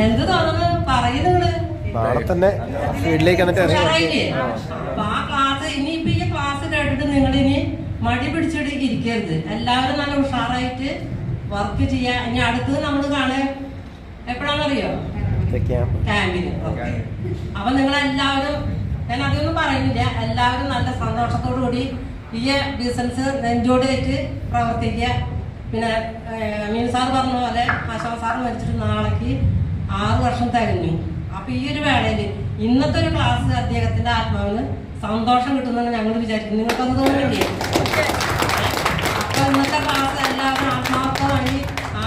എന്ത് തോന്നുന്നു പറയുന്നത് നാളെ തന്നെ ഫീൽഡിലേക്ക് അപ്പൊ ആ ക്ലാസ് ഇനിയിപ്പോ ഈ ക്ലാസ് കേട്ടിട്ട് നിങ്ങൾ ഇനി മടി പിടിച്ചിട്ട് ഇരിക്കരുത്. എല്ലാവരും നല്ല ഉഷാറായിട്ട് വർക്ക് ചെയ്യാ. ഇനി അടുത്തത് നമ്മൾ കാണാൻ എപ്പോഴാണെന്നറിയോ? ക്യാമ്പിന്. അപ്പൊ നിങ്ങളെല്ലാവരും, ഞാൻ അതൊന്നും പറയുന്നില്ല, എല്ലാവരും നല്ല സന്തോഷത്തോടു കൂടി ഈ ബിസിനസ് നെഞ്ചോടായിട്ട് പ്രവർത്തിക്കുക. പിന്നെ മീൻ സാർ പറഞ്ഞ പോലെ ആശാൻ സാർ മരിച്ചിട്ട് നാളേക്ക് 6 വർഷം തികഞ്ഞു. അപ്പൊ ഈ ഒരു വേളയില് ഇന്നത്തെ ഒരു ക്ലാസ് അദ്ദേഹത്തിന്റെ ആത്മാവിന് സന്തോഷം കിട്ടുമെന്ന് ഞങ്ങൾ വിചാരിക്കുന്നു. നിങ്ങൾക്കൊന്ന് തോന്നില്ലേ? അപ്പൊ ഇന്നത്തെ ക്ലാസ് എല്ലാവരും ആത്മാർത്ഥമായി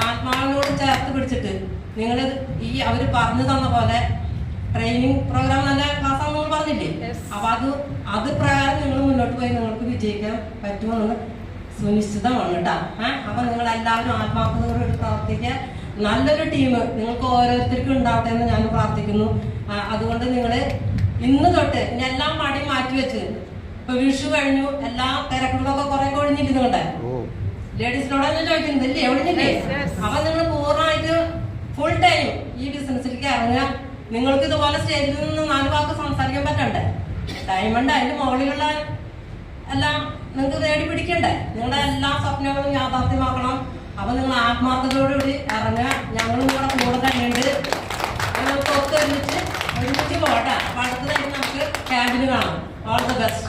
ആത്മാവിനോട് ചേർത്ത് പിടിച്ചിട്ട് നിങ്ങൾ ഈ അവര് പറഞ്ഞു തന്ന പോലെ ട്രെയിനിങ് പ്രോഗ്രാം നല്ല ക്ലാസ്സാണെന്ന് നിങ്ങൾ പറഞ്ഞില്ലേ? അപ്പൊ അത് പ്രകാരം നിങ്ങൾ മുന്നോട്ട് പോയി നിങ്ങൾക്ക് വിജയിക്കാൻ പറ്റുമെന്ന് സുനിശ്ചിതമാണ് കേട്ടോ. അപ്പൊ നിങ്ങൾ എല്ലാവരും ആത്മാർത്ഥതയോട് പ്രവർത്തിക്കുക. നല്ലൊരു ടീം നിങ്ങൾക്ക് ഓരോരുത്തർക്കും ഉണ്ടാവട്ടെ എന്ന് ഞാൻ പ്രാർത്ഥിക്കുന്നു. അതുകൊണ്ട് നിങ്ങൾ ഇന്ന് തൊട്ട് ഇനി എല്ലാം മടി മാറ്റി വെച്ച്, ഇപ്പൊ വിഷു കഴിഞ്ഞു, എല്ലാ തിരക്കുകളൊക്കെ കുറെ ഒഴിഞ്ഞിട്ട് നിങ്ങളുടെ ലേഡീസിനോടാണ് ചോദിക്കുന്നത് ഇല്ലേ? ഒഴിഞ്ഞില്ലേ? അപ്പൊ നിങ്ങൾ പൂർണ്ണമായിട്ട് ഫുൾ ടൈം ഈ ബിസിനസ്സിലേക്ക് ഇറങ്ങുക. നിങ്ങൾക്ക് ഇതുപോലെ സ്റ്റേജിൽ നിന്ന് 4 വാക്ക് സംസാരിക്കാൻ പറ്റണ്ടേ? ഡയമണ്ട് അതിന്റെ മുകളിലുള്ള എല്ലാം നിങ്ങൾക്ക് നേടി പിടിക്കണ്ടേ? നിങ്ങളുടെ എല്ലാ സ്വപ്നങ്ങളും യാഥാർത്ഥ്യമാക്കണം. അപ്പൊ നിങ്ങൾ ആത്മാർത്ഥതയോടുകൂടി ഇറങ്ങുക. ഞങ്ങളും നിങ്ങളുടെ കൂടെ തന്നെയുണ്ട്. നമുക്ക് ഒരുമിച്ച് പോട്ടെ. അപ്പൊ അടുത്തതായിട്ട് നമുക്ക് ക്യാമ്പിന് കാണാം. All the best.